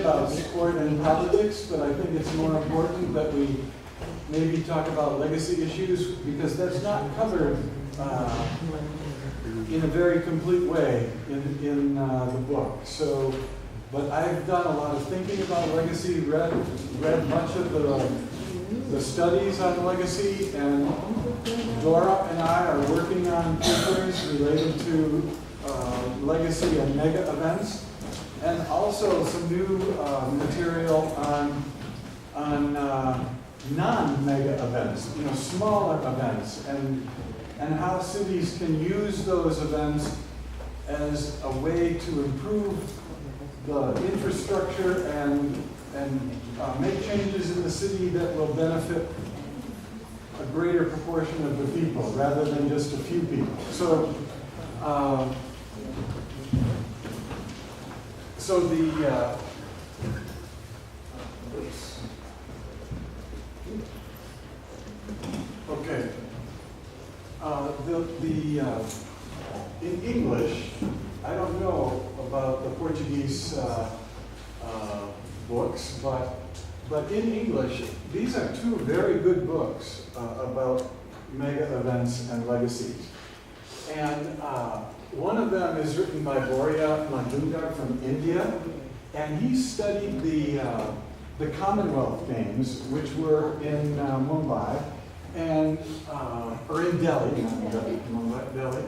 about sport and politics, but I think it's more important that we maybe talk about legacy issues, because that's not covered in a very complete way in the book. So, but I've done a lot of thinking about legacy, read much of the studies on legacy, and Dora and I are working on papers related to legacy and mega events, and also some new material on non-mega events, smaller events, and how cities can use those events as a way to improve the infrastructure and make changes in the city that will benefit a greater proportion of the people rather than just a few people. So in English, I don't know about the Portuguese books, but in English, these are two very good books about mega events and legacies. And one of them is written by Borya Majumdar from India, and he studied the Commonwealth Games, which were in Mumbai, and or in Delhi, not Delhi,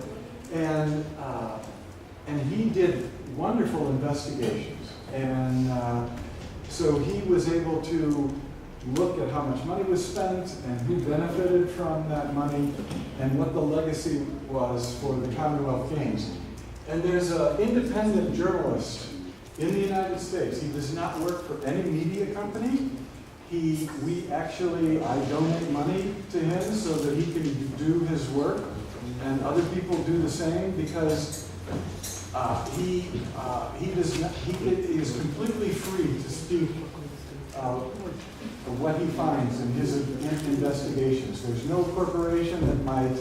and he did wonderful investigations, and so he was able to look at how much money was spent and who benefited from that money and what the legacy was for the Commonwealth Games. And there's an independent journalist in the United States. He does not work for any media company. I donate money to him so that he can do his work, and other people do the same, because he is completely free to speak what he finds in his investigations. There's no corporation that might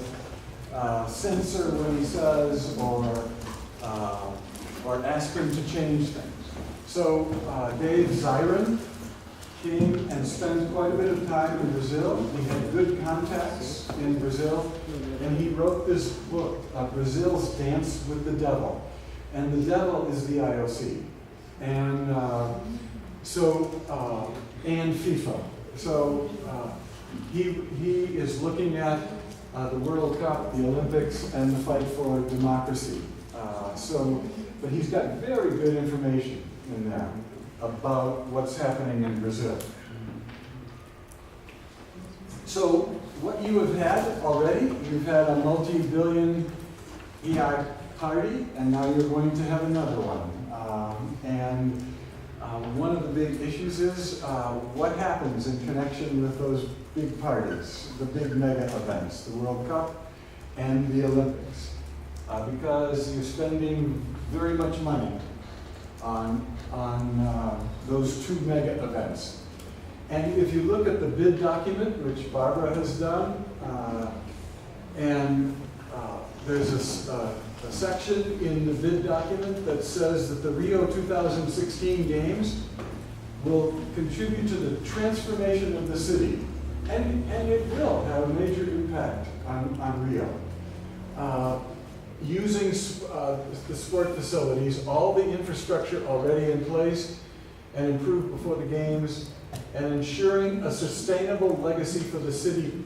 censor what he says or ask him to change things. So Dave Zirin came and spent quite a bit of time in Brazil. He had good contacts in Brazil, and he wrote this book, Brazil's Dance with the Devil. And the devil is the IOC. And and FIFA. So he is looking at the World Cup, the Olympics, and the fight for democracy. But he's got very good information in there about what's happening in Brazil. So what you have had already, you've had a multi-billion EI party, and now you're going to have another one. One of the big issues is what happens in connection with those big parties, the big mega events, the World Cup and the Olympics, because you're spending very much money on those two mega events. And if you look at the bid document, which Barbara has done, there's a section in the bid document that says that the Rio 2016 Games will contribute to the transformation of the city. And it will have a major impact on Rio. Using the sport facilities, all the infrastructure already in place and improved before the games, and ensuring a sustainable legacy for the city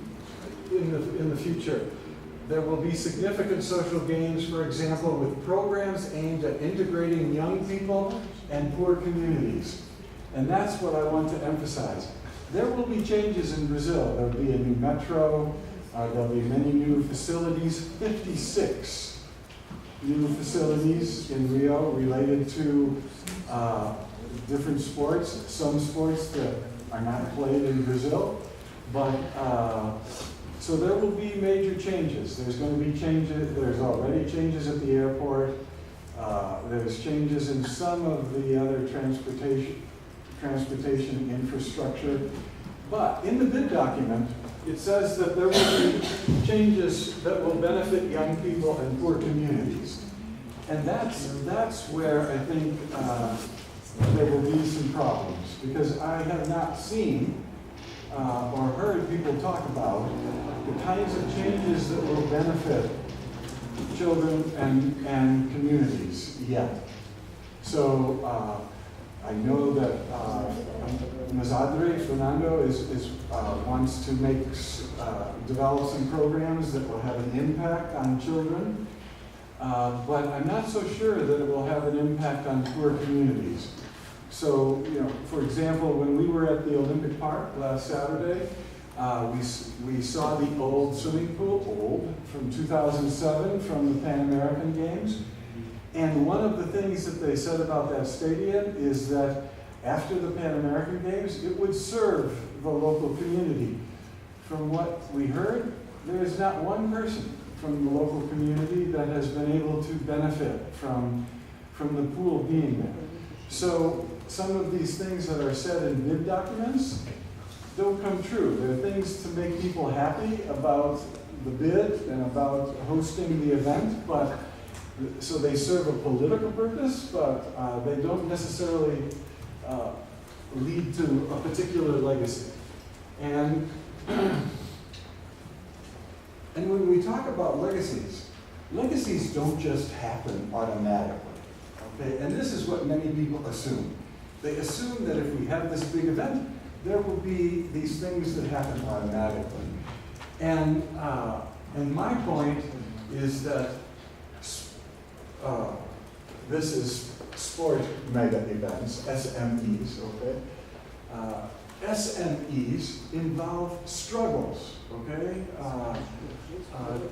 in the future. There will be significant social gains, for example, with programs aimed at integrating young people and poor communities. And that's what I want to emphasize. There will be changes in Brazil. There will be a new metro, there'll be many new facilities, 56 new facilities in Rio related to different sports, some sports that are not played in Brazil, but so there will be major changes. There's going to be changes, there's already changes at the airport, there's changes in some of the other transportation infrastructure, but in the bid document, it says that there will be changes that will benefit young people and poor communities. And that's where I think there will be some problems, because I have not seen or heard people talk about the kinds of changes that will benefit children and communities yet. So I know that Mazadre, Fernando, wants to develop some programs that will have an impact on children, but I'm not so sure that it will have an impact on poor communities. So, for example, when we were at the Olympic Park last Saturday, we saw the old swimming pool, from 2007, from the Pan American Games. And one of the things that they said about that stadium is that after the Pan American Games, it would serve the local community. From what we heard, there is not one person from the local community that has been able to benefit from the pool being there. So some of these things that are said in bid documents don't come true. They're things to make people happy about the bid and about hosting the event, but so they serve a political purpose, but they don't necessarily lead to a particular legacy. And when we talk about legacies don't just happen automatically. Okay? And this is what many people assume. They assume that if we have this big event, there will be these things that happen automatically. And my point is that this is sport mega events, SMEs, okay? SMEs involve struggles, okay?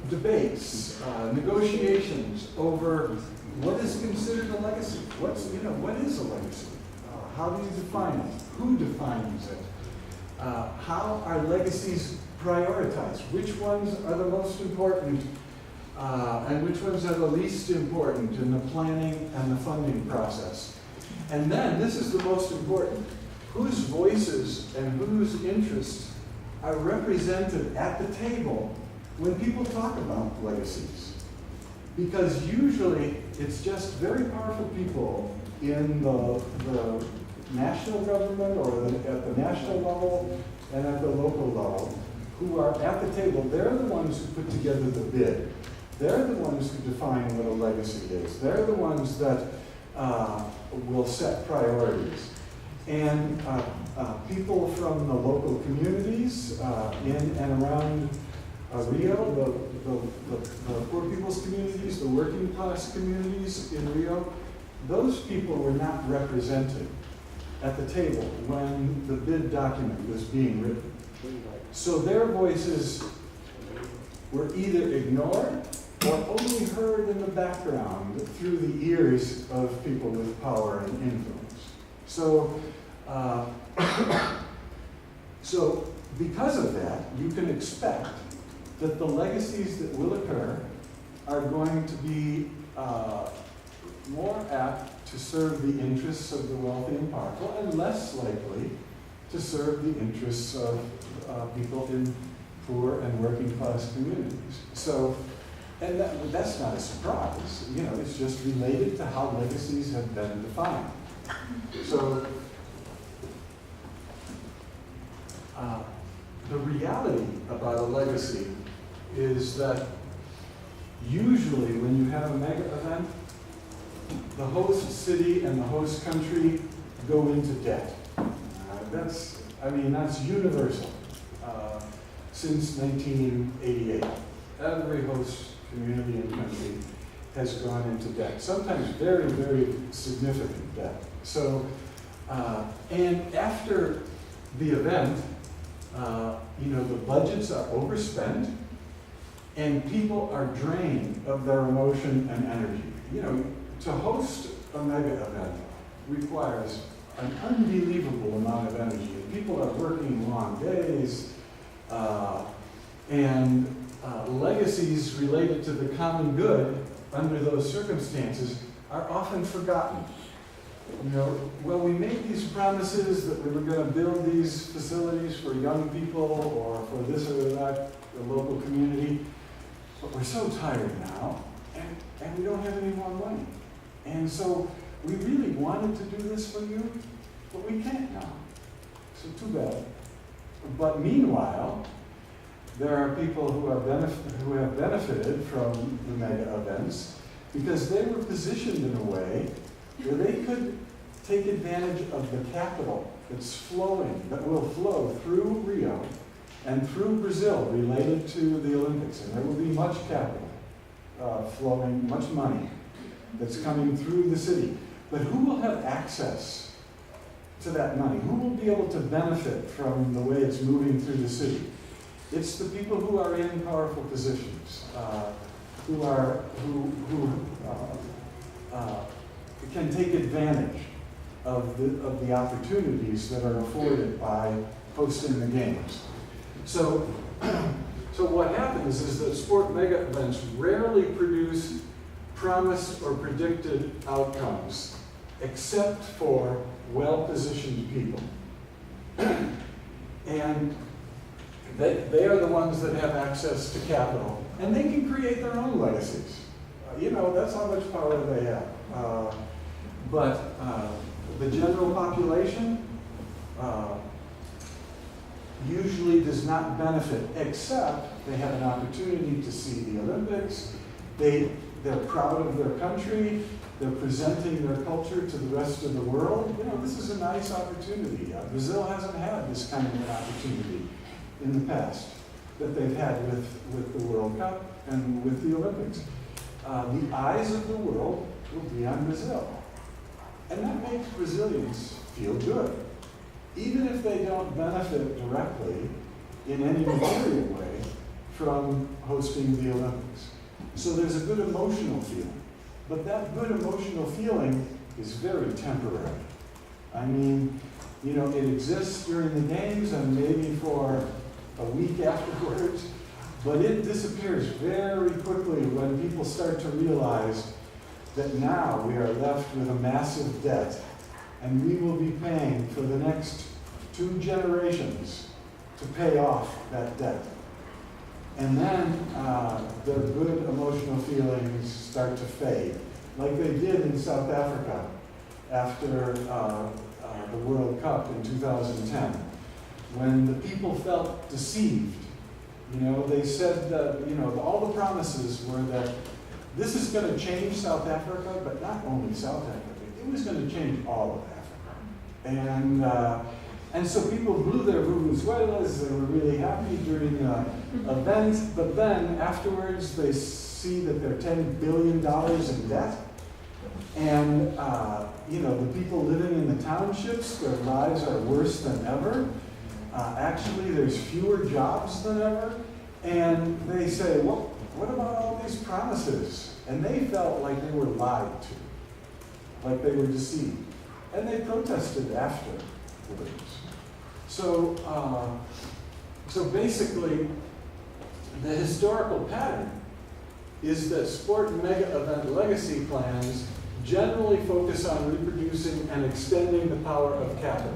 Debates, negotiations over what is considered a legacy. What is a legacy? How do you define it? Who defines it? How are legacies prioritized? Which ones are the most important and which ones are the least important in the planning and the funding process? And then, this is the most important, whose voices and whose interests are represented at the table when people talk about legacies? Because usually it's just very powerful people in the national government or at the national level and at the local level who are at the table. They're the ones who put together the bid. They're the ones who define what a legacy is. They're the ones that will set priorities. And people from the local communities in and around Rio, the poor people's communities, the working class communities in Rio, those people were not represented at the table when the bid document was being written. So their voices were either ignored or only heard in the background through the ears of people with power and influence. So, so because of that, you can expect that the legacies that will occur are going to be more apt to serve the interests of the wealthy and powerful, and less likely to serve the interests of people in poor and working class communities. So, and that's not a surprise. It's just related to how legacies have been defined. So, the reality about a legacy is that usually when you have a mega event, the host city and the host country go into debt. That's universal. Since 1988, every host community and country has gone into debt, sometimes very, very significant debt. So, and after the event, the budgets are overspent and people are drained of their emotion and energy. To host a mega event requires an unbelievable amount of energy. People are working long days, and legacies related to the common good under those circumstances are often forgotten. We made these promises that we were going to build these facilities for young people or for this or that, the local community, but we're so tired now, and we don't have any more money. And so we really wanted to do this for you, but we can't now. So too bad. But meanwhile, there are people who have benefited from the mega events because they were positioned in a way where they could take advantage of the capital that's flowing, that will flow through Rio and through Brazil related to the Olympics. And there will be much capital flowing, much money that's coming through the city. But who will have access to that money? Who will be able to benefit from the way it's moving through the city? It's the people who are in powerful positions, who can take advantage of the opportunities that are afforded by hosting the games. So what happens is that sport mega events rarely produce promised or predicted outcomes, except for well-positioned people. And they are the ones that have access to capital, and they can create their own legacies. That's how much power they have. But the general population usually does not benefit, except they have an opportunity to see the Olympics. They're proud of their country. They're presenting their culture to the rest of the world. This is a nice opportunity. Brazil hasn't had this kind of an opportunity in the past that they've had with the World Cup and with the Olympics. The eyes of the world will be on Brazil. And that makes Brazilians feel good, even if they don't benefit directly in any material way from hosting the Olympics. So there's a good emotional feeling. But that good emotional feeling is very temporary. I mean, it exists during the games and maybe for a week afterwards, but it disappears very quickly when people start to realize that now we are left with a massive debt and we will be paying for the next 2 generations to pay off that debt. And then their good emotional feelings start to fade, like they did in South Africa after the World Cup in 2010, when the people felt deceived. They said that, all the promises were that this is going to change South Africa, but not only South Africa, it was going to change all of Africa. And so people blew their vuvuzelas. They were really happy during the event, but then afterwards they see that they're $10 billion in debt. And, the people living in the townships, their lives are worse than ever. Actually, there's fewer jobs than ever. And they say, well, what about all these promises? And they felt like they were lied to, like they were deceived. And they protested afterwards. So basically, the historical pattern is that sport mega event legacy plans generally focus on reproducing and extending the power of capital.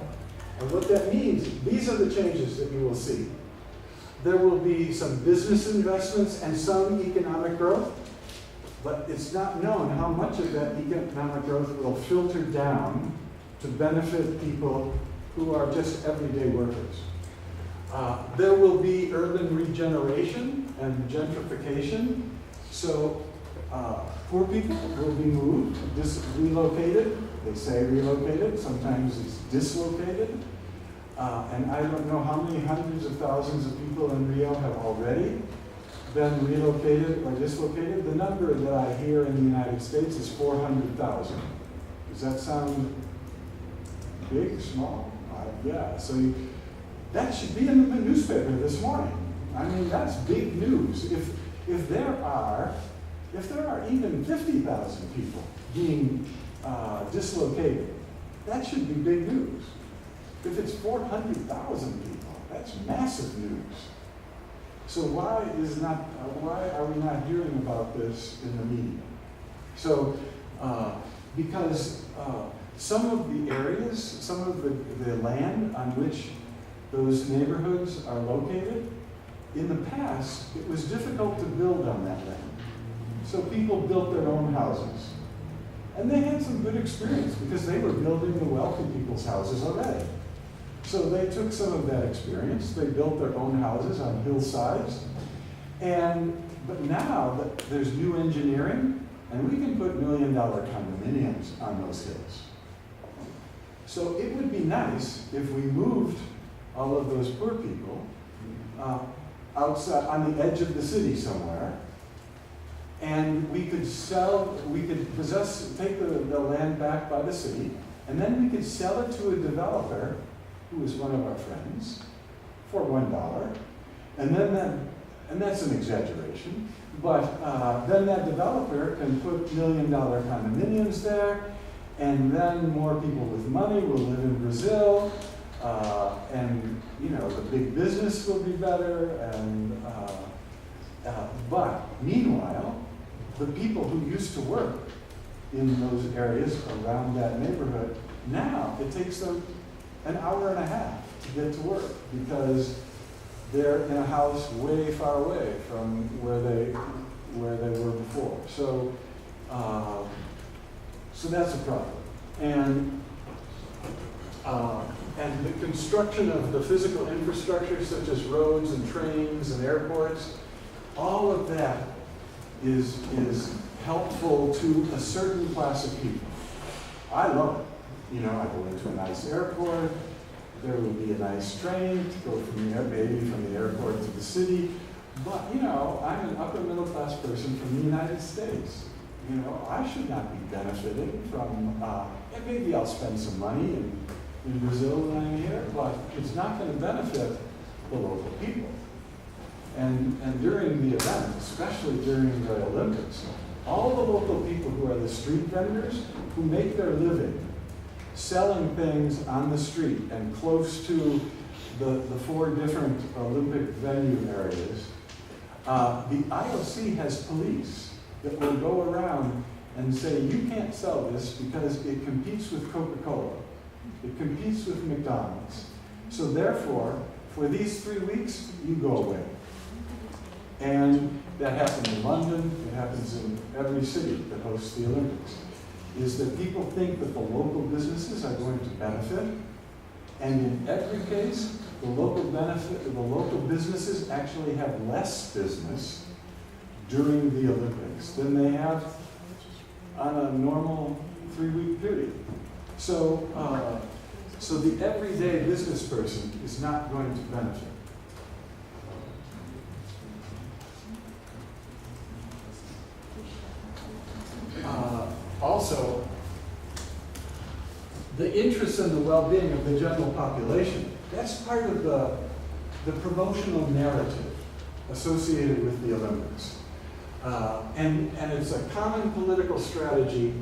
And what that means, these are the changes that you will see. There will be some business investments and some economic growth, but it's not known how much of that economic growth will filter down to benefit people who are just everyday workers. There will be urban regeneration and gentrification. So poor people will be moved, relocated. They say relocated, sometimes it's dislocated. And I don't know how many hundreds of thousands of people in Rio have already been relocated or dislocated. The number that I hear in the United States is 400,000. Does that sound big, small? Yeah, so that should be in the newspaper this morning. I mean, that's big news. If there are even 50,000 people being dislocated, that should be big news. If it's 400,000 people, that's massive news. So why are we not hearing about this in the media? So because some of the areas, some of the land on which those neighborhoods are located, in the past, it was difficult to build on that land. So people built their own houses. And they had some good experience because they were building the wealthy people's houses already. So they took some of that experience. They built their own houses on hillsides. But now that there's new engineering, and we can put $1 million condominiums on those hills. So it would be nice if we moved all of those poor people outside on the edge of the city somewhere, and we could take the land back by the city, and then we could sell it to a developer who is one of our friends for $1, and that's an exaggeration, but then that developer can put $1 million condominiums there, and then more people with money will live in Brazil, and the big business will be better, but meanwhile, the people who used to work in those areas around that neighborhood, now it takes them an hour and a half to get to work because they're in a house way far away from where they were before. So that's a problem. And the construction of the physical infrastructure, such as roads and trains and airports, all of that is helpful to a certain class of people. I love it. I go into a nice airport. There will be a nice train to go from the airport to the city. But, I'm an upper middle class person from the United States. I should not be benefiting from, maybe I'll spend some money in Brazil when I'm here, but it's not going to benefit the local people. And during the event, especially during the Olympics, all the local people who are the street vendors, who make their living selling things on the street and close to the 4 different Olympic venue areas, the IOC has police that will go around and say, you can't sell this because it competes with Coca-Cola. It competes with McDonald's. So therefore, for these 3 weeks, you go away. And that happens in London, it happens in every city that hosts the Olympics, is that people think that the local businesses are going to benefit, and in every case, the local businesses actually have less business during the Olympics than they have on a normal 3-week period. So the everyday business person is not going to benefit. Also, the interest in the well-being of the general population, that's part of the promotional narrative associated with the Olympics. And it's a common political strategy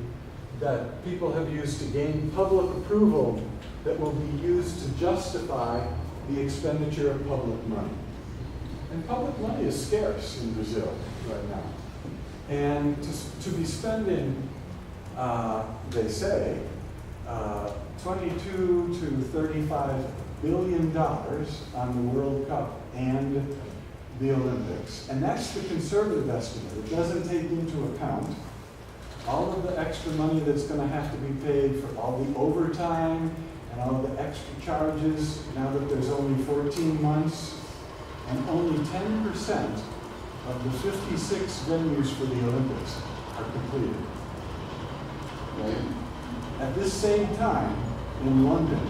that people have used to gain public approval that will be used to justify the expenditure of public money. And public money is scarce in Brazil right now. And to be spending, they say, $22 to $35 billion on the World Cup and the Olympics. And that's the conservative estimate. It doesn't take into account all of the extra money that's going to have to be paid for all the overtime and all the extra charges now that there's only 14 months and only 10% of the 56 venues for the Olympics are completed. Right? At this same time, in London,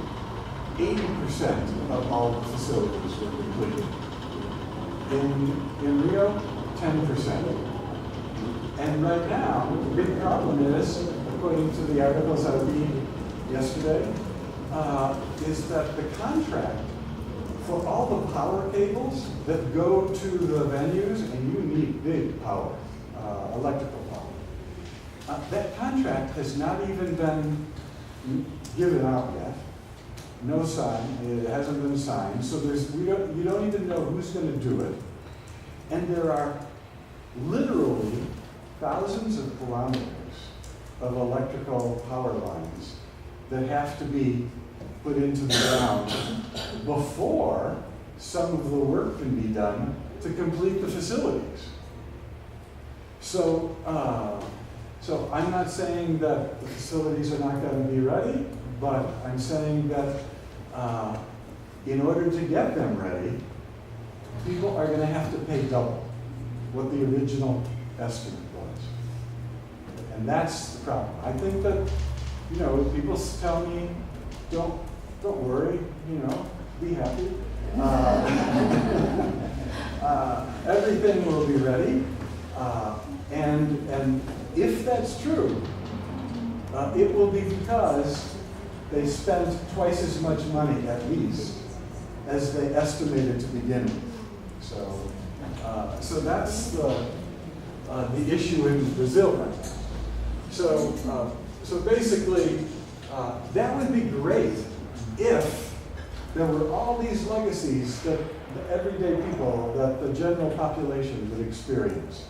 80% of all the facilities were completed. In Rio, 10%. And right now, the big problem is, according to the articles I read yesterday, is that the contract for all the power cables that go to the venues, and you need big power, electrical power, that contract has not even been given out yet. No sign, it hasn't been signed, so you don't even know who's going to do it. And there are literally thousands of kilometers of electrical power lines that have to be put into the ground before some of the work can be done to complete the facilities. So So I'm not saying that the facilities are not going to be ready, but I'm saying that in order to get them ready, people are going to have to pay double what the original estimate was. And that's the problem. I think that, you know, people tell me, don't worry, you know, be happy. Everything will be ready. And if that's true, it will be because they spent twice as much money, at least, as they estimated to begin with. So that's the issue in Brazil right now. So basically, that would be great if there were all these legacies that the everyday people, that the general population would experience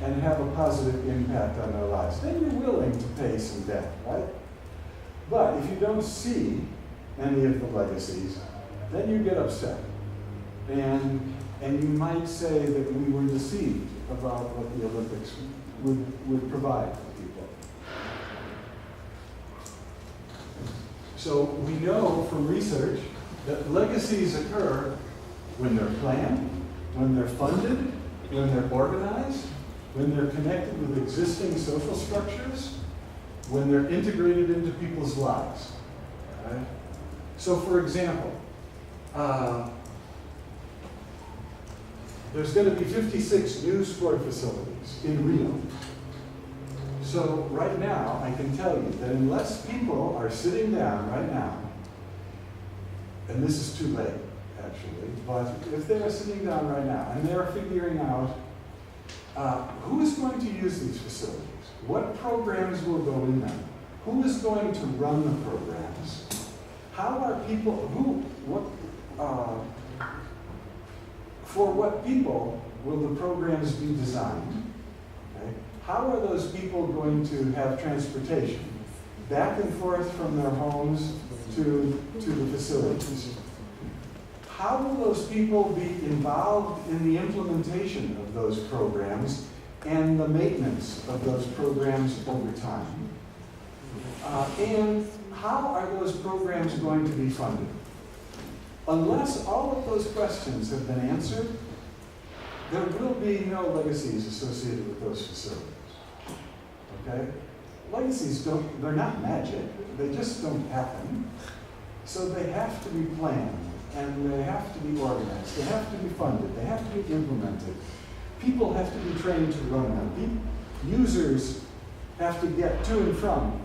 and have a positive impact on their lives. Then you're willing to pay some debt, right? But if you don't see any of the legacies, then you get upset. And you might say that we were deceived about what the Olympics would provide for people. So we know from research that legacies occur when they're planned, when they're funded, when they're organized, when they're connected with existing social structures, when they're integrated into people's lives. Right? So for example, there's going to be 56 new sport facilities in Rio. So right now, I can tell you that unless people are sitting down right now, and this is too late, actually, but if they are sitting down right now and they're figuring out who is going to use these facilities, what programs will go in them, who is going to run the programs, how are people, for what people will the programs be designed? Okay? How are those people going to have transportation back and forth from their homes to the facilities? How will those people be involved in the implementation of those programs and the maintenance of those programs over time? And how are those programs going to be funded? Unless all of those questions have been answered, there will be no legacies associated with those facilities. Okay? Legacies they're not magic. They just don't happen. So they have to be planned, and they have to be organized. They have to be funded. They have to be implemented. People have to be trained to run them. Users have to get to and from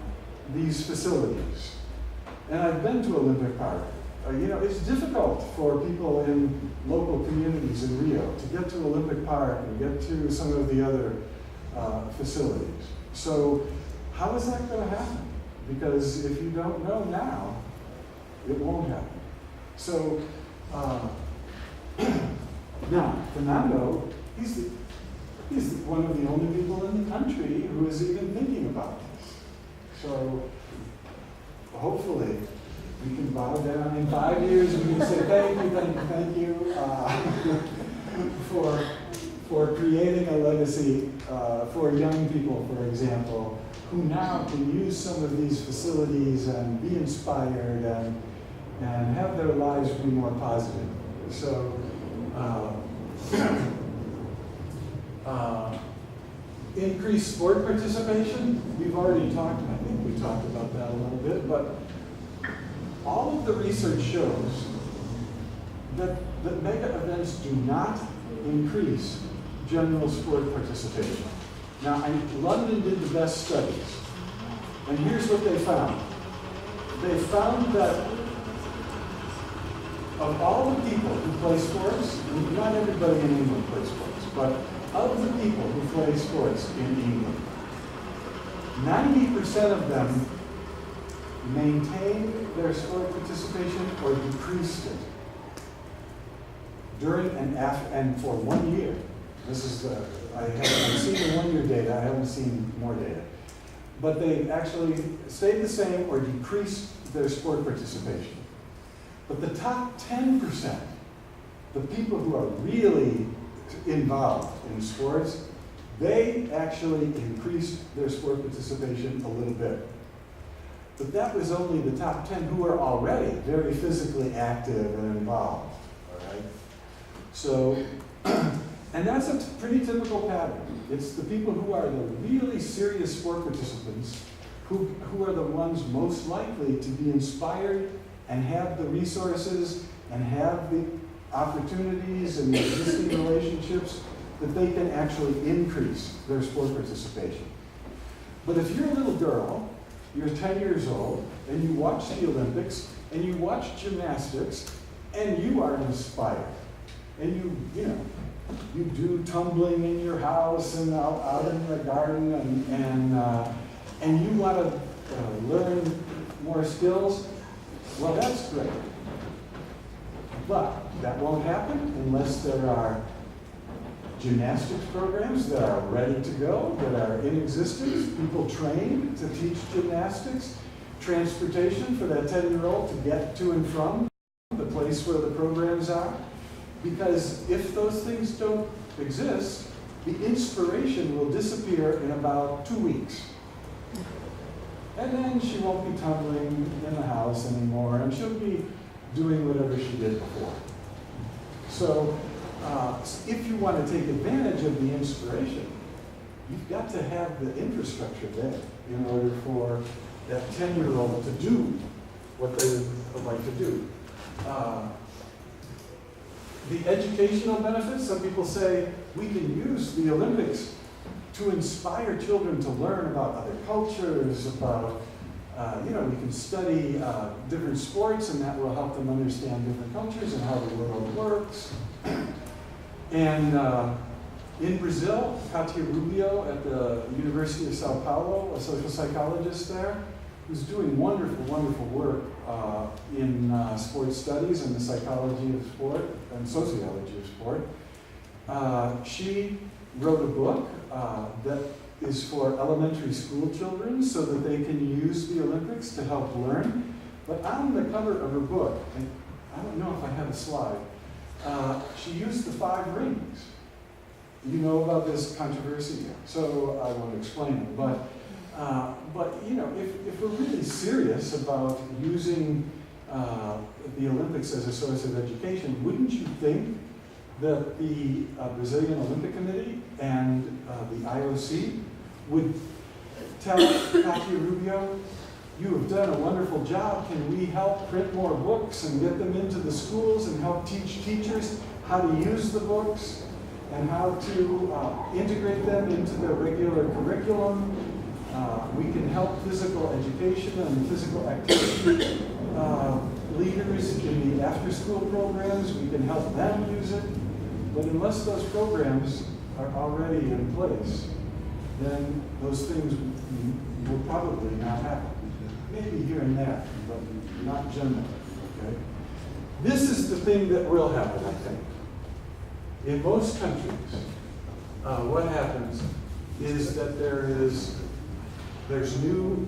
these facilities. And I've been to Olympic Park. You know, it's difficult for people in local communities in Rio to get to Olympic Park and get to some of the other facilities. So how is that going to happen? Because if you don't know now, it won't happen. So now, Fernando, he's one of the only people in the country who is even thinking about this. So hopefully, we can bow down in 5 years and we can say thank you for creating a legacy for young people, for example, who now can use some of these facilities and be inspired and have their lives be more positive. So increased sport participation, we've already talked, I think we talked about that a little bit, but all of the research shows that mega events do not increase general sport participation. Now, London did the best studies, and here's what they found. They found that of all the people who play sports, not everybody in England plays sports, but of the people who play sports in England, 90% of them maintained their sport participation or decreased it during and for 1 year. This is I've seen the 1 year data, I haven't seen more data. But they actually stayed the same or decreased their sport participation. But the top 10%, the people who are really involved in sports, They actually increased their sport participation a little bit. But that was only the top 10 who are already very physically active and involved, all right? So, and that's a pretty typical pattern. It's the people who are the really serious sport participants who are the ones most likely to be inspired and have the resources and have the opportunities and the existing relationships that they can actually increase their sport participation. But if you're a little girl, you're 10 years old, and you watch the Olympics, and you watch gymnastics, and you are inspired, and you do tumbling in your house and out in the garden, and you want to learn more skills, well, that's great. But that won't happen unless there are gymnastics programs that are ready to go, that are in existence, people trained to teach gymnastics, transportation for that 10-year-old to get to and from the place where the programs are. Because if those things don't exist, the inspiration will disappear in about 2 weeks. And then she won't be tumbling in the house anymore, and she'll be doing whatever she did before. So if you want to take advantage of the inspiration, you've got to have the infrastructure there in order for that 10-year-old to do what they would like to do. The educational benefits, some people say we can use the Olympics to inspire children to learn about other cultures, about, we can study different sports, and that will help them understand different cultures and how the world works. And in Brazil, Katia Rubio at the University of Sao Paulo, a social psychologist there, who's doing wonderful, wonderful work in sports studies and the psychology of sport and sociology of sport. She wrote a book that is for elementary school children so that they can use the Olympics to help learn. But on the cover of her book, and I don't know if I have a slide, she used the 5 rings. You know about this controversy, so I won't explain it. But if we're really serious about using the Olympics as a source of education, wouldn't you think that the Brazilian Olympic Committee and the IOC would tell Katia Rubio, you have done a wonderful job. Can we help print more books and get them into the schools and help teach teachers how to use the books and how to integrate them into the regular curriculum? We can help physical education and physical activity leaders in the after-school programs. We can help them use it. But unless those programs are already in place, then those things will probably not happen. Maybe here and there, but not generally, okay? This is the thing that will happen, I think. In most countries, what happens is that there's new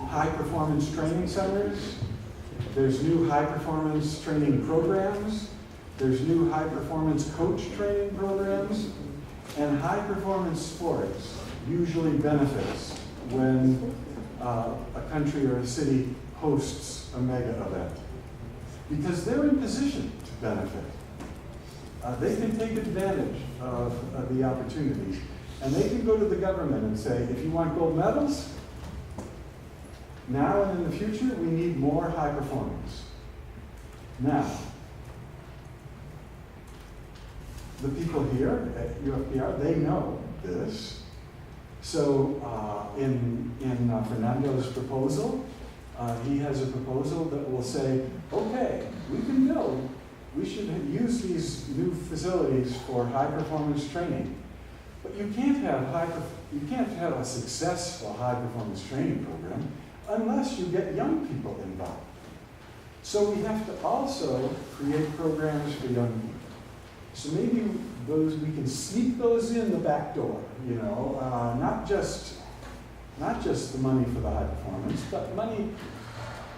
high-performance training centers, there's new high-performance training programs, there's new high-performance coach training programs, and high-performance sports usually benefits when a country or a city hosts a mega event. Because they're in position to benefit. They can take advantage of the opportunities. And they can go to the government and say, if you want gold medals, now and in the future, we need more high performance. Now, the people here at UFPR, they know this. So in Fernando's proposal, he has a proposal that will say, okay, we should use these new facilities for high performance training. But you can't have a successful high performance training program unless you get young people involved. So we have to also create programs for young people. So maybe we can sneak those in the back door, not just the money for the high performance, but money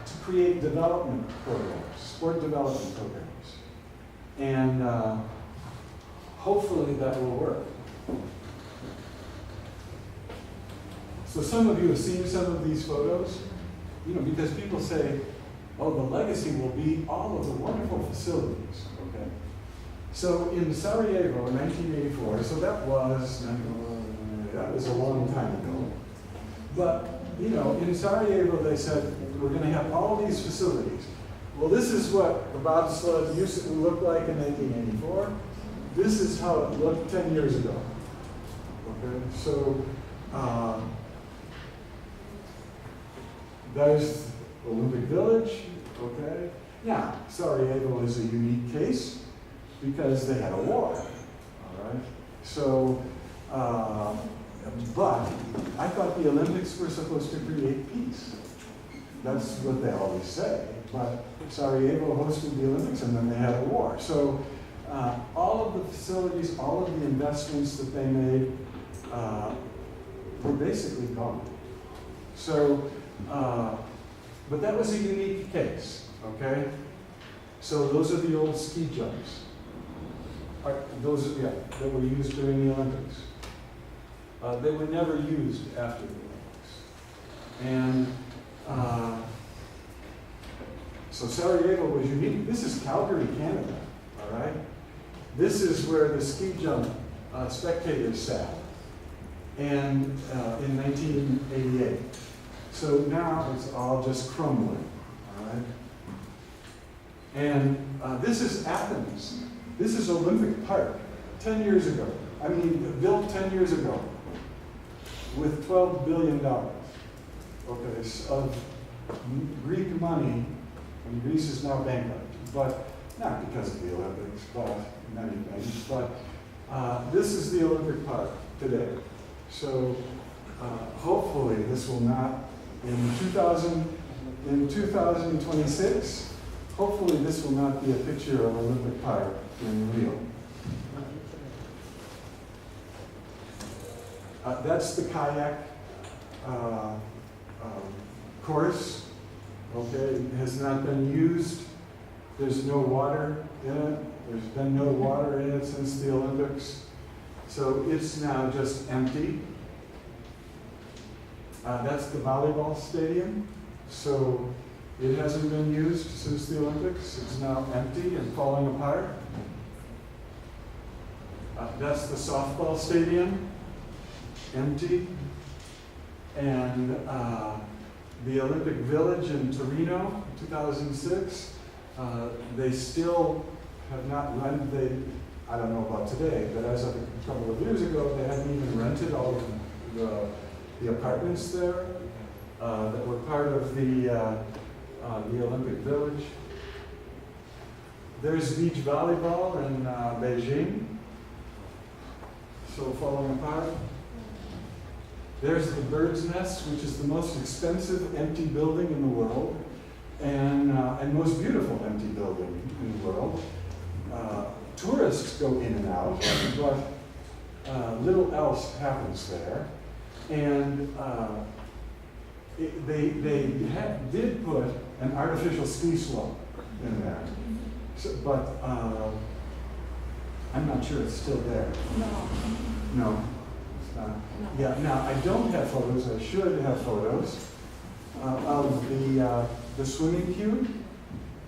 to create development programs, sport development programs. And hopefully that will work. So some of you have seen some of these photos, you know, because people say, oh, the legacy will be all of the wonderful facilities, okay? So in Sarajevo in 1984, so that was a long time ago. But, you know, in Sarajevo they said, we're going to have all these facilities. Well, this is what the bobsled used to look like in 1984. This is how it looked 10 years ago. Okay, so there's Olympic Village. Okay, now Sarajevo is a unique case because they had a war. All right, so but I thought the Olympics were supposed to create peace. That's what they always say. But Sarajevo hosted the Olympics and then they had a war. So all of the facilities, all of the investments that they made were basically gone. So, but that was a unique case, okay? So those are the old ski jumps. That were used during the Olympics. They were never used after the Olympics. And so Sarajevo was unique. This is Calgary, Canada, all right? This is where the ski jump spectators sat and in 1988. So now it's all just crumbling, all right? And this is Athens. This is Olympic Park, 10 years ago. I mean, built 10 years ago with $12 billion, okay, of Greek money, and Greece is now bankrupt, but not because of the Olympics, but many things. But this is the Olympic Park today. So hopefully this will not, in 2026, hopefully this will not be a picture of Olympic Park in Rio. That's the kayak course. Okay, it has not been used. There's no water in it. There's been no water in it since the Olympics. So it's now just empty. That's the volleyball stadium. So it hasn't been used since the Olympics. It's now empty and falling apart. That's the softball stadium, empty. And the Olympic Village in Torino, 2006, they still have not rented, I don't know about today, but as of a couple of years ago, they hadn't even rented all of the apartments there that were part of the Olympic Village. There's beach volleyball in Beijing, so falling apart. There's the Bird's Nest, which is the most expensive empty building in the world, and most beautiful empty building in the world. Tourists go in and out, but little else happens there. And they did put an artificial ski slope in there, so, but I'm not sure it's still there. No. Yeah, now I don't have photos, I should have photos of the swimming cube,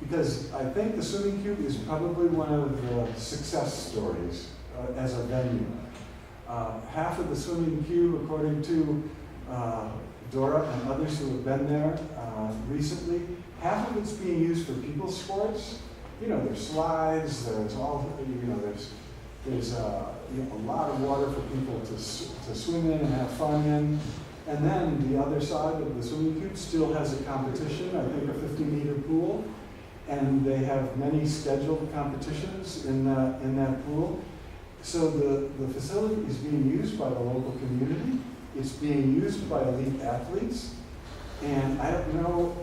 because I think the swimming cube is probably one of the success stories as a venue. Half of the swimming cube, according to Dora and others who have been there recently, half of it's being used for people sports. You know, there's slides, there's all, you know, there's a lot of water for people to swim in and have fun in. And then the other side of the swimming cube still has a competition, I think a 50-meter pool. And they have many scheduled competitions in that pool. So the facility is being used by the local community. It's being used by elite athletes. And I don't know,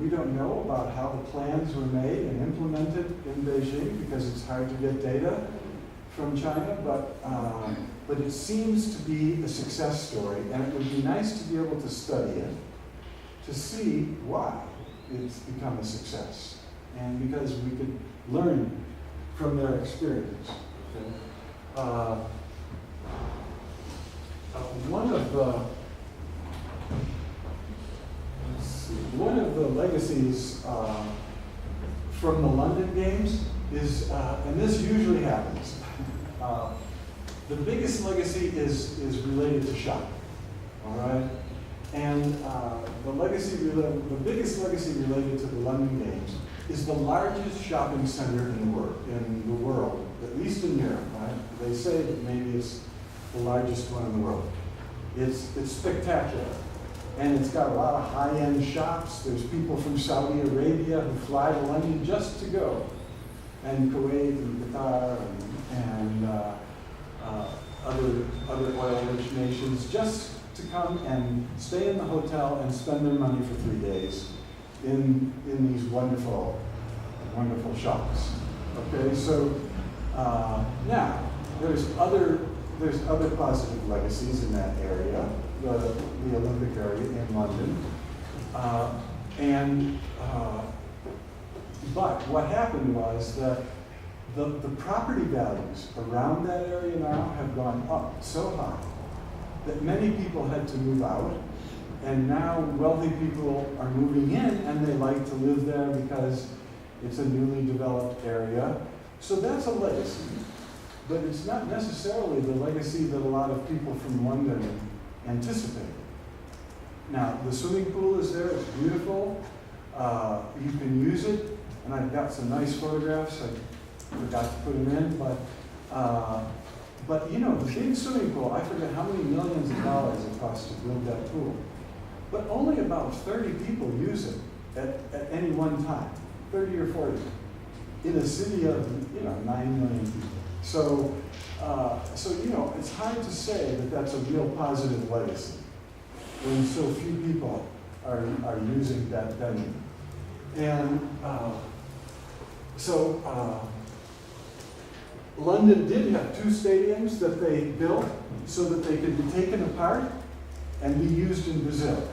we don't know about how the plans were made and implemented in Beijing because it's hard to get data from China, but it seems to be a success story, and it would be nice to be able to study it, to see why it's become a success, and because we could learn from their experience. Okay? One of the legacies from the London Games is, and this usually happens, the biggest legacy is related to shopping, all right? And the biggest legacy related to the London Games is the largest shopping center in the world, at least in Europe, right? They say that maybe it's the largest one in the world. It's spectacular. And it's got a lot of high-end shops. There's people from Saudi Arabia who fly to London just to go. And Kuwait and Qatar and other oil-rich nations just to come and stay in the hotel and spend their money for 3 days in these wonderful, wonderful shops. Okay, so now there's other positive legacies in that area, the Olympic area in London, but what happened was that the property values around that area now have gone up so high that many people had to move out, and now wealthy people are moving in and they like to live there because it's a newly developed area. So that's a legacy, but it's not necessarily the legacy that a lot of people from London anticipate. Now, the swimming pool is there, it's beautiful. You can use it, and I've got some nice photographs. I forgot to put them in, but you know, the big swimming pool, I forget how many millions of dollars it costs to build that pool. But only about 30 people use it at any one time, 30 or 40, in a city of 9 million people. So you know, it's hard to say that that's a real positive legacy when so few people are using that venue. And London did have 2 stadiums that they built so that they could be taken apart and be used in Brazil.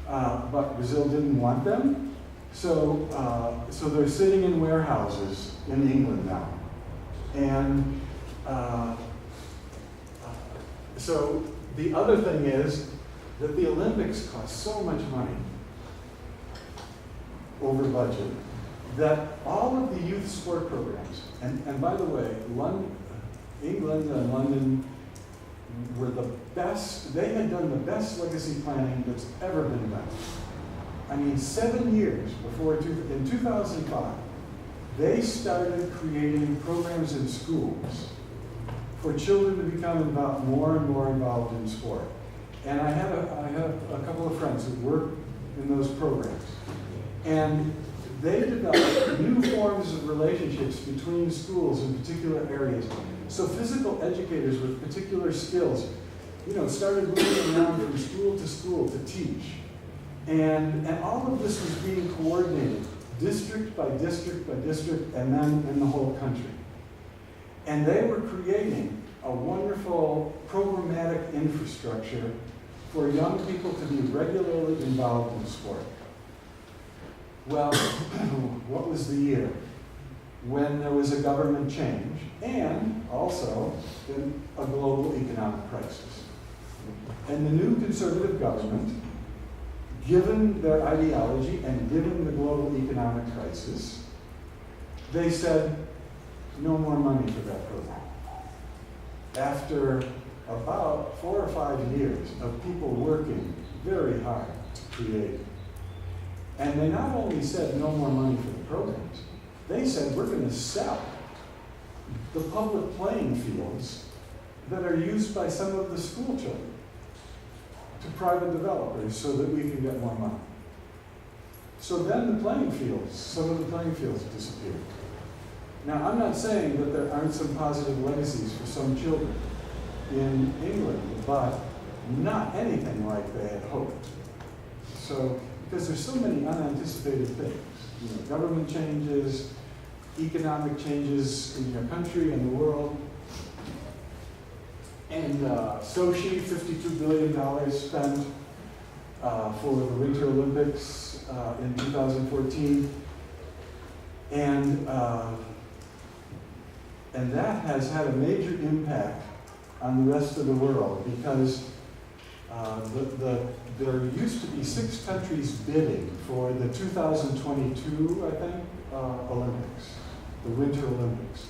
But Brazil didn't want them, so they're sitting in warehouses in England now. And so the other thing is that the Olympics cost so much money over budget that all of the youth sport programs, and by the way, England and London were the best, they had done the best legacy planning that's ever been done. I mean, 7 years before, in 2005, they started creating programs in schools for children to become more and more involved in sport. And I have a couple of friends who work in those programs. And they developed new forms of relationships between schools in particular areas. So physical educators with particular skills, started moving around from school to school to teach. And all of this was being coordinated, district by district by district, and then in the whole country. And they were creating a wonderful programmatic infrastructure for young people to be regularly involved in sport. Well, what was the year? When there was a government change and also a global economic crisis. And the new conservative government, given their ideology and given the global economic crisis, they said, no more money for that program. After about 4 or 5 years of people working very hard to create it. And they not only said no more money for the programs, they said we're going to sell the public playing fields that are used by some of the school children to private developers so that we can get more money. So then some of the playing fields disappeared. Now, I'm not saying that there aren't some positive legacies for some children in England, but not anything like they had hoped. So, because there's so many unanticipated things, government changes, economic changes in your country and the world. And Sochi, $52 billion spent for the Winter Olympics in 2014. And that has had a major impact on the rest of the world because There used to be 6 countries bidding for the 2022, I think, Olympics, the Winter Olympics.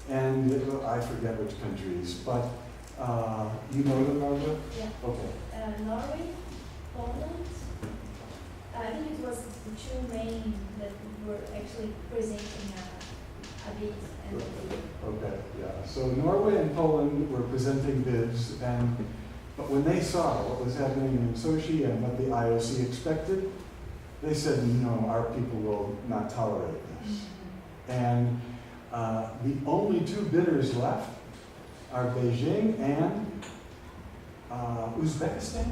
And I forget which countries, but you know them, Aula? Yeah. Okay. Norway, Poland. I think it was the 2 main that were actually presenting a bid and a bid. Okay, yeah. So Norway and Poland were presenting bids, but when they saw what was happening in Sochi and what the IOC expected, they said, no, our people will not tolerate this. And the only 2 bidders left are Beijing and Uzbekistan?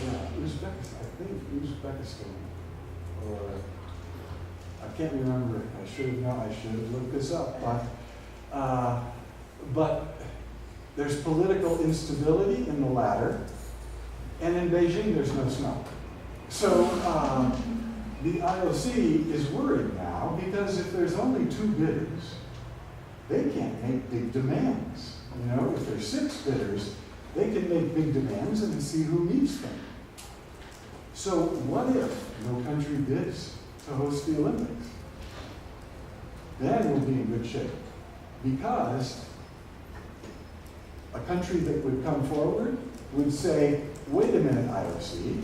Yeah, Uzbekistan, I think Uzbekistan. Or, I can't remember, I should have looked this up, but there's political instability in the latter, and in Beijing there's no snow. So the IOC is worried now because if there's only 2 bidders, they can't make big demands. You know, if there's 6 bidders, they can make big demands and see who meets them. So what if no country bids to host the Olympics? Then we'll be in good shape, because a country that would come forward would say, wait a minute, IOC,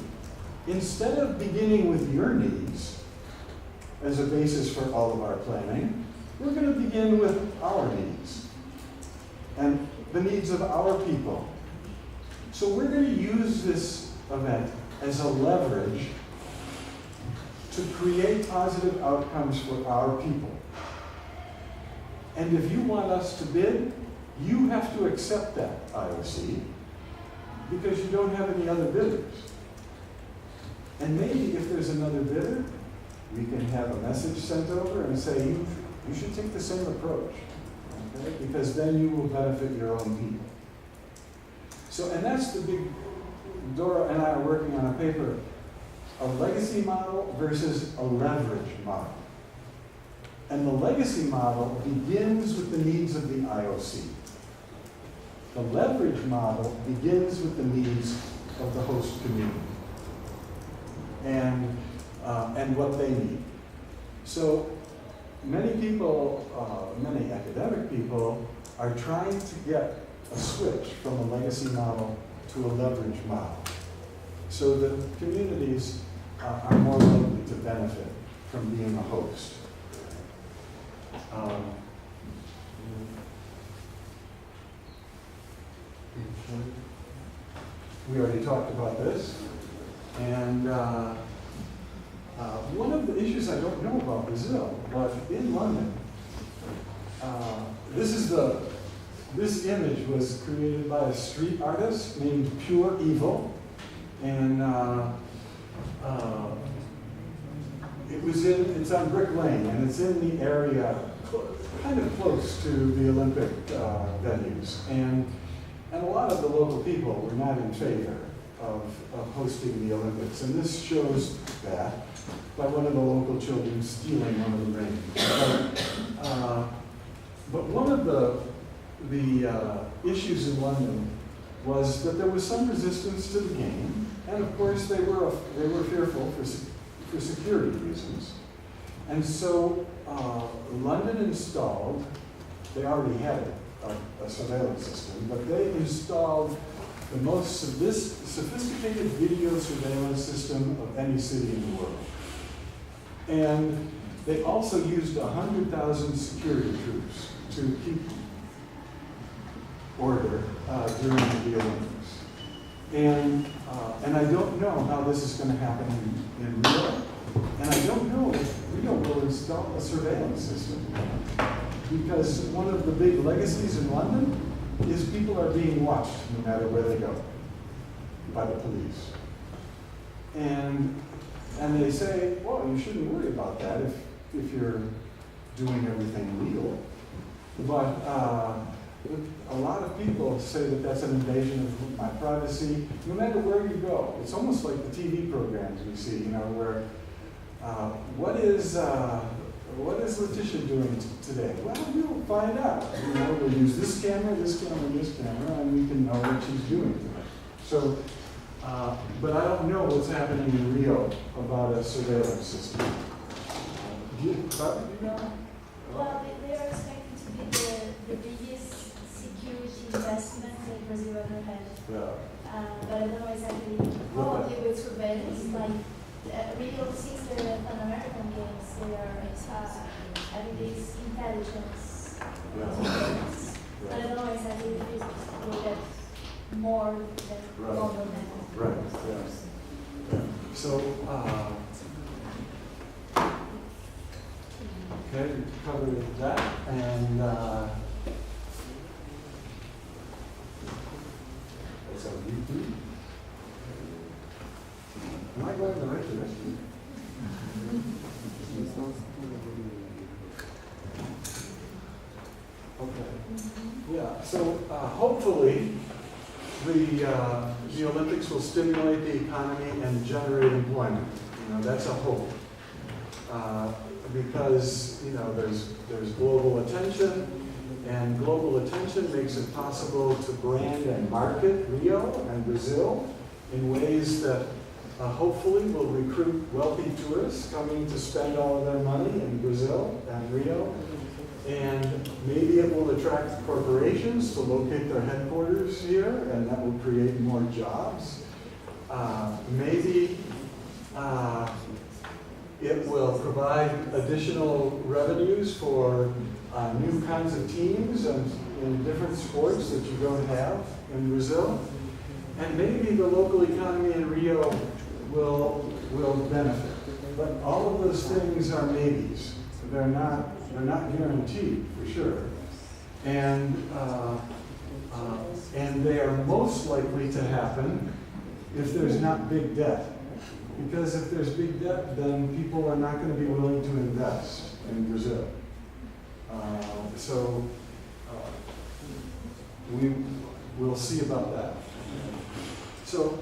instead of beginning with your needs as a basis for all of our planning, we're going to begin with our needs and the needs of our people. So we're going to use this event as a leverage to create positive outcomes for our people. And if you want us to bid, you have to accept that, IOC, because you don't have any other bidders. And maybe if there's another bidder, we can have a message sent over and say, you should take the same approach, okay? Because then you will benefit your own people. So, and that's the big, Dora and I are working on a paper, a legacy model versus a leverage model. And the legacy model begins with the needs of the IOC. The leverage model begins with the needs of the host community and what they need. So many people, many academic people are trying to get a switch from a legacy model to a leverage model so that communities are more likely to benefit from being a host. We already talked about this, and one of the issues I don't know about Brazil, but in London, this image was created by a street artist named Pure Evil, and it's on Brick Lane, and it's in the area kind of close to the Olympic venues, and a lot of the local people were not in favor of hosting the Olympics, and this shows that by one of the local children stealing one of the rings. But one of the issues in London was that there was some resistance to the game, and of course they were fearful for security reasons. And so London installed, they already had a surveillance system, but they installed the most sophisticated video surveillance system of any city in the world. And they also used 100,000 security troops to keep order during the Olympics. And I don't know how this is going to happen in Rio, and I don't know if Rio will install a surveillance system, because one of the big legacies in London is people are being watched no matter where they go by the police. And they say, well, you shouldn't worry about that if you're doing everything legal. But a lot of people say that that's an invasion of my privacy, no matter where you go. It's almost like the TV programs we see, where what is Letitia doing today? Well, we'll find out. We'll use this camera, and this camera, and we can know what she's doing today. So, but I don't know what's happening in Rio about a surveillance system. Do you know? Well, they are expecting to be the biggest security investment that Brazil ever had. Yeah. But I don't know exactly probably with surveillance. Like Rio, since the Pan American Games, they are having this intelligence surveillance. But I don't know exactly if it will get more than government. Right. Yeah. So, okay, we covered that, and that's on YouTube. Am I going in the right direction? Okay. Yeah. So hopefully, the Olympics will stimulate the economy and generate employment. You know, that's a hope. Because there's global attention, and global attention makes it possible to brand and market Rio and Brazil in ways that hopefully will recruit wealthy tourists coming to spend all of their money in Brazil and Rio. And maybe it will attract corporations to locate their headquarters here, and that will create more jobs. Maybe it will provide additional revenues for new kinds of teams and in different sports that you don't have in Brazil. And maybe the local economy in Rio will benefit. But all of those things are maybes. They're not guaranteed for sure. And they are most likely to happen if there's not big debt. Because if there's big debt, then people are not going to be willing to invest in Brazil. So we'll see about that. So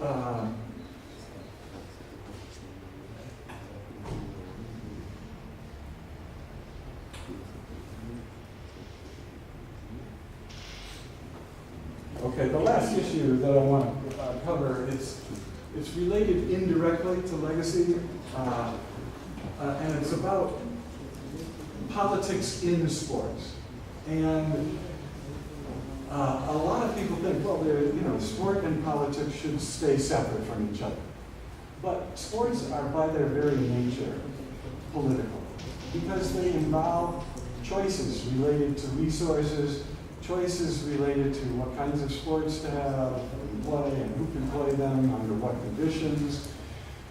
okay, the last issue that I want to cover it's related indirectly to legacy, and it's about politics in sports. And a lot of people think, well, sport and politics should stay separate from each other. But sports are by their very nature political, because they involve choices related to resources, choices related to what kinds of sports to have and play and who can play them under what conditions.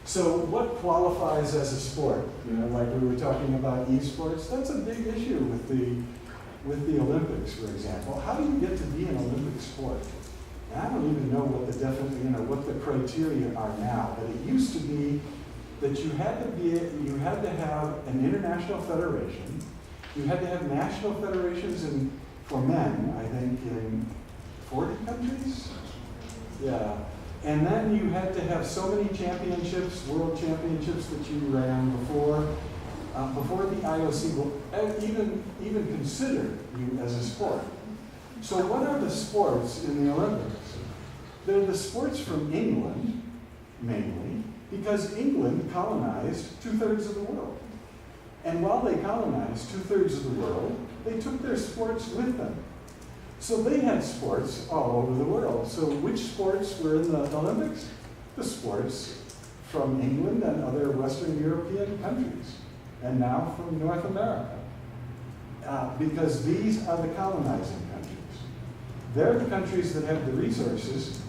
So what qualifies as a sport? Like we were talking about esports, that's a big issue with the Olympics, for example. How do you get to be an Olympic sport? And I don't even know what what the criteria are now, but it used to be that you had to have an international federation. You had to have national federations for men, I think, in 40 countries? Yeah. And then you had to have so many championships, world championships that you ran before the IOC will even consider you as a sport. So what are the sports in the Olympics? They're the sports from England, mainly, because England colonized 2/3 of the world. And while they colonized 2/3 of the world, they took their sports with them. So they had sports all over the world. So which sports were in the Olympics? The sports from England and other Western European countries, and now from North America. Because these are the colonizing countries. They're the countries that have the resources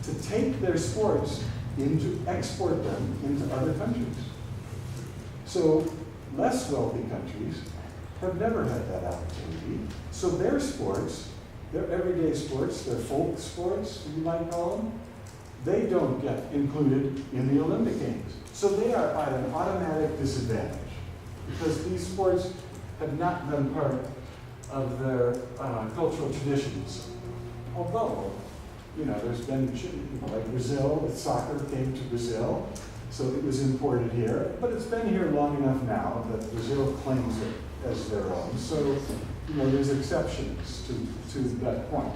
to take their sports export them into other countries. So less wealthy countries have never had that opportunity. So their sports, their everyday sports, their folk sports, you might call them, they don't get included in the Olympic Games. So they are at an automatic disadvantage because these sports have not been part of their cultural traditions. Although, there's been, like Brazil, soccer came to Brazil, so it was imported here, but it's been here long enough now that Brazil claims it as their own. So, there's exceptions to that point.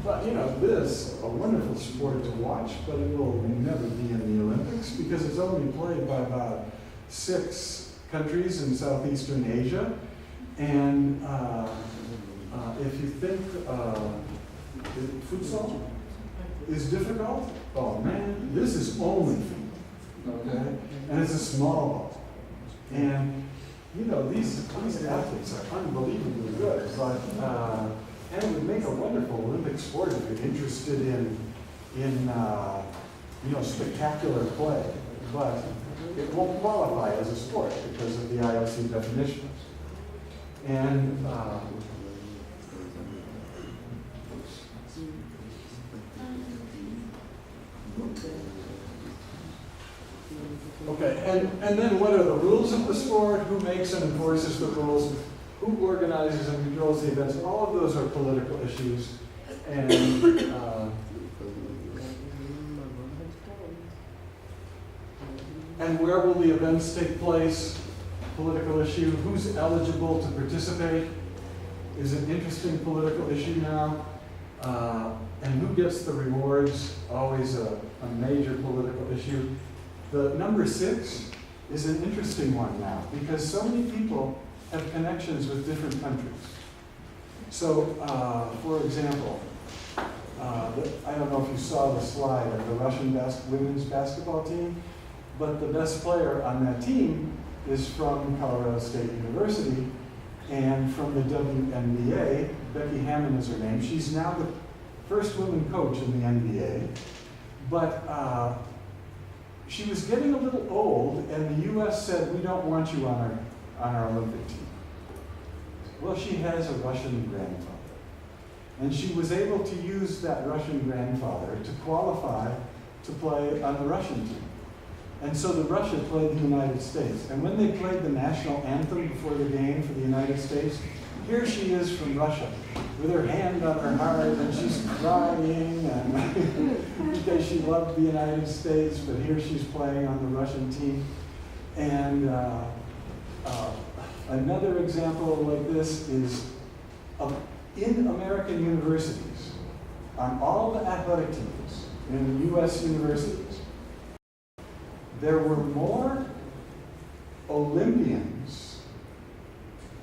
But, you know, this, a wonderful sport to watch, but it will never be in the Olympics because it's only played by about 6 countries in Southeastern Asia. And if you think futsal is difficult, oh man, this is only football, okay? And it's a small ball. And, you know, these athletes are unbelievably good, but and it would make a wonderful Olympic sport if you're interested in you know, spectacular play. But it won't qualify as a sport because of the IOC definitions. And okay, and then what are the rules of the sport? Who makes and enforces the rules? Who organizes and controls the events? All of those are political issues. And where will the events take place? Political issue. Who's eligible to participate is an interesting political issue now. And who gets the rewards? Always a major political issue. The number 6 is an interesting one now because so many people have connections with different countries. So, for example, I don't know if you saw the slide of the Russian women's basketball team, but the best player on that team is from Colorado State University, and from the WNBA, Becky Hammond is her name. She's now the first woman coach in the NBA, but she was getting a little old, and the U.S. said, we don't want you on our Olympic team. Well, she has a Russian grandfather, and she was able to use that Russian grandfather to qualify to play on the Russian team. And so the Russia played the United States. And when they played the national anthem before the game for the United States, here she is from Russia with her hand on her heart, and she's crying and because she loved the United States, but here she's playing on the Russian team. And another example like this is in American universities, on all the athletic teams in U.S. universities, there were more Olympians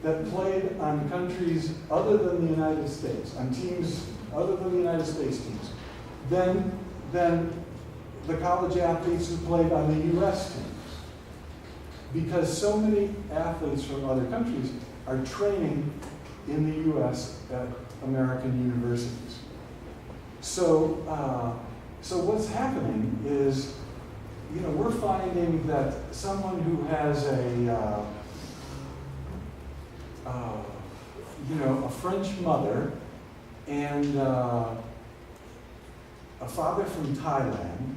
that played on countries other than the United States, on teams other than the United States teams, than the college athletes who played on the U.S. teams. Because so many athletes from other countries are training in the U.S. at American universities. So, so what's happening is, you know, we're finding that someone who has you know, a French mother and a father from Thailand,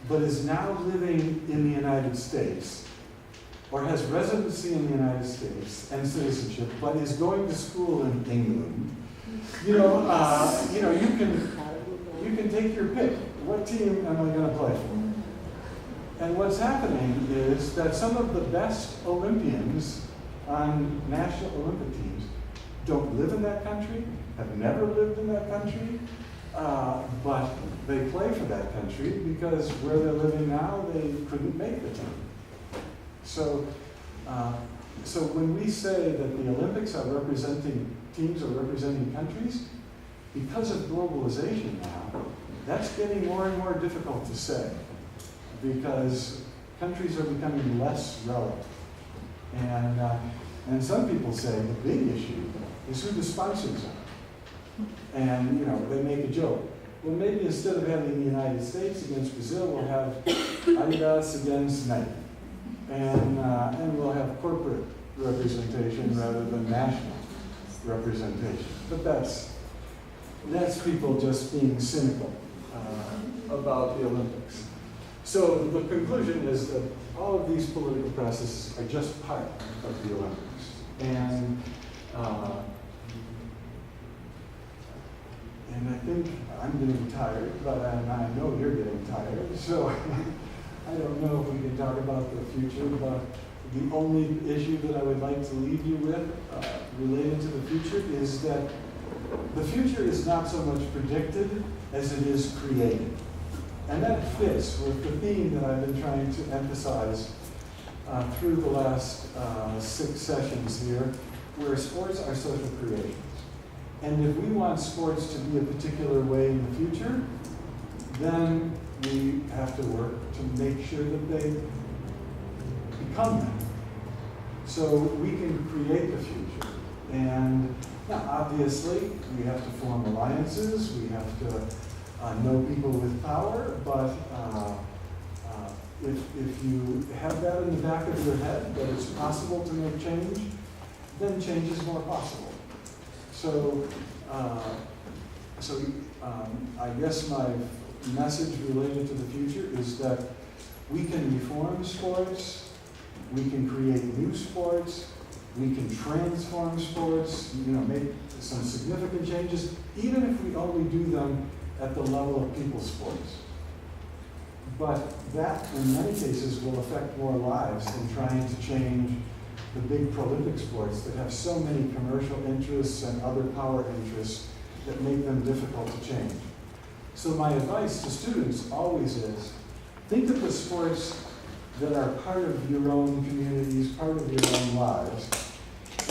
but is now living in the United States, or has residency in the United States and citizenship, but is going to school in England. You know, you can take your pick. What team am I going to play for? And what's happening is that some of the best Olympians on national Olympic teams don't live in that country, have never lived in that country, but they play for that country because where they're living now, they couldn't make the team. So, so when we say that the Olympics are representing teams or representing countries, because of globalization now, that's getting more and more difficult to say, because countries are becoming less relevant. And some people say the big issue is who the sponsors are. And, you know, they make a joke. Well, maybe instead of having the United States against Brazil, we'll have Adidas against Nike. And we'll have corporate representation rather than national representation. But that's people just being cynical about the Olympics. So the conclusion is that all of these political processes are just part of the Olympics. And I think I'm getting tired, but I know you're getting tired, so I don't know if we can talk about the future, but the only issue that I would like to leave you with related to the future is that the future is not so much predicted as it is created. And that fits with the theme that I've been trying to emphasize through the last 6 sessions here, where sports are social creations. And if we want sports to be a particular way in the future, then we have to work to make sure that they become that. So we can create the future. And now, obviously, we have to form alliances, we have to know people with power, but if you have that in the back of your head, that it's possible to make change, then change is more possible. So, I guess my message related to the future is that we can reform sports, we can create new sports, we can transform sports, make some significant changes, even if we only do them at the level of people's sports. But that, in many cases, will affect more lives than trying to change the big Prolympic sports that have so many commercial interests and other power interests that make them difficult to change. So my advice to students always is, think of the sports that are part of your own communities, part of your own lives,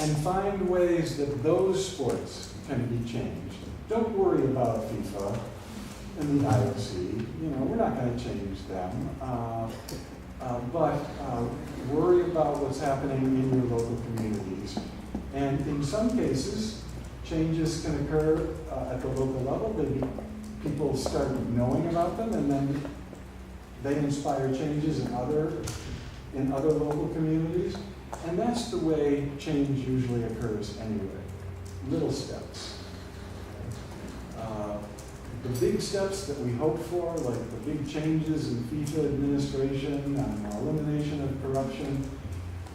and find ways that those sports can be changed. Don't worry about FIFA and the IOC. We're not going to change them. But worry about what's happening in your local communities. And in some cases, changes can occur at the local level. People start knowing about them, and then they inspire changes in other local communities. And that's the way change usually occurs anyway. Little steps. The big steps that we hope for, like the big changes in FIFA administration and elimination of corruption,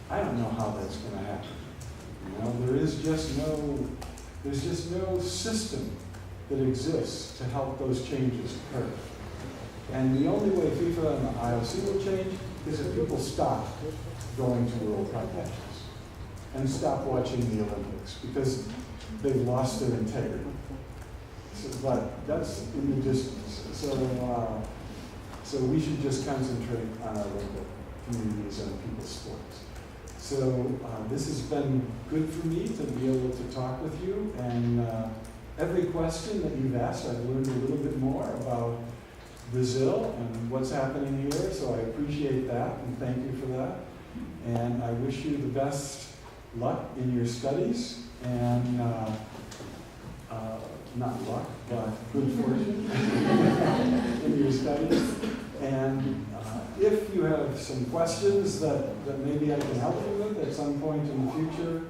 I don't know how that's going to happen. There's just no system that exists to help those changes occur. And the only way FIFA and the IOC will change is if people stop going to World Cup matches and stop watching the Olympics because they've lost their integrity. But that's in the distance. So we should just concentrate on our local communities and people's sports. So this has been good for me to be able to talk with you. And every question that you've asked, I've learned a little bit more about Brazil and what's happening here. So I appreciate that and thank you for that. And I wish you the best luck in your studies and not luck, but good fortune in your studies. And if you have some questions that maybe I can help you with at some point in the future,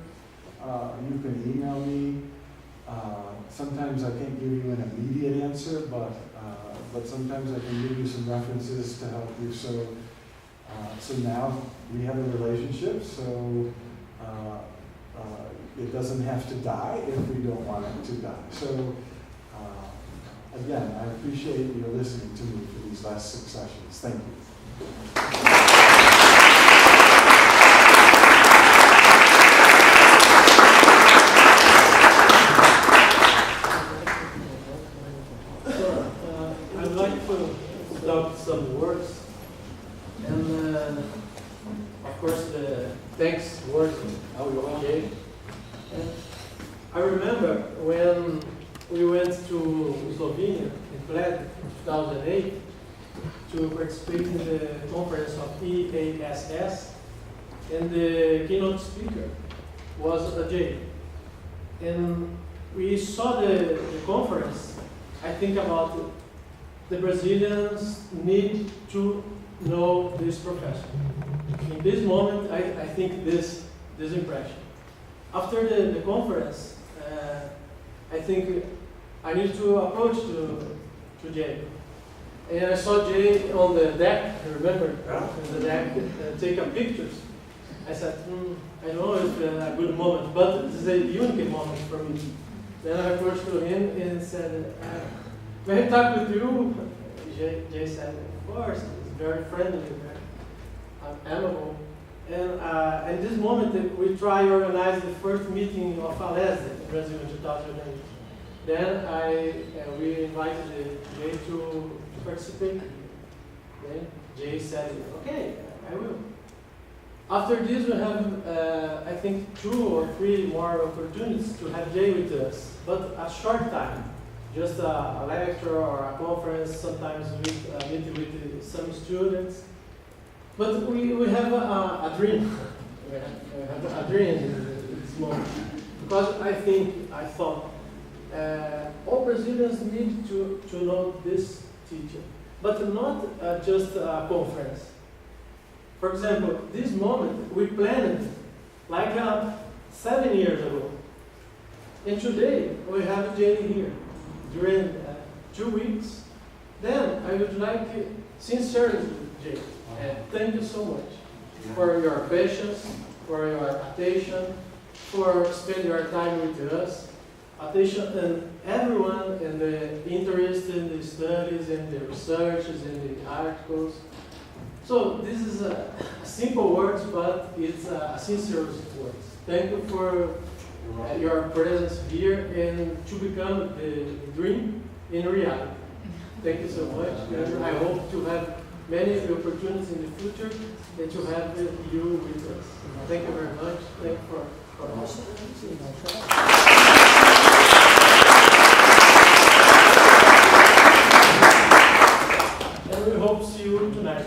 you can email me. Sometimes I can't give you an immediate answer, but sometimes I can give you some references to help you. So now we have a relationship, so it doesn't have to die if we don't want it to die. So again, I appreciate you listening to me for these last 6 sessions. Thank you. I'd like to adopt some words, and of course the thanks words you gave. I remember when we went to Slovenia in Bled in 2008 to participate in the conference of EASS, and the keynote speaker was a Jay. And we saw the conference. I think about the Brazilians need to know this professor. In this moment, I think this impression. After the conference, I think I need to approach to Jay. And I saw Jay on the deck, I remember, on the deck, taking pictures. I said, I don't know if it's a good moment, but it's a unique moment for me. Then I approached to him and said, may I talk with you? Jay said, of course, he's very friendly, very amiable. And in this moment, we try to organize the first meeting of PALESTRA in Brazil in 2008. Then we invited Jay to participate. Then Jay said, okay, I will. After this, we have, I think, 2 or 3 more opportunities to have Jay with us, but a short time. Just a lecture or a conference, sometimes we meet with some students. But we have a dream. We have a dream in this moment. Because I thought, all Brazilians need to know this teacher, but not just a conference. For example, this moment we planned like 7 years ago. And today we have Jay here during 2 weeks. Then I would like sincerely, Jay, thank you so much for your patience, for your attention, for spending your time with us. Attention and everyone and the interest in the studies and the researches and the articles. So this is a simple words, but it's a sincere words. Thank you for your presence here and to become the dream in reality. Thank you so much. And I hope to have many opportunities in the future and to have you with us. Thank you very much. Thank you for and we hope to see you tonight.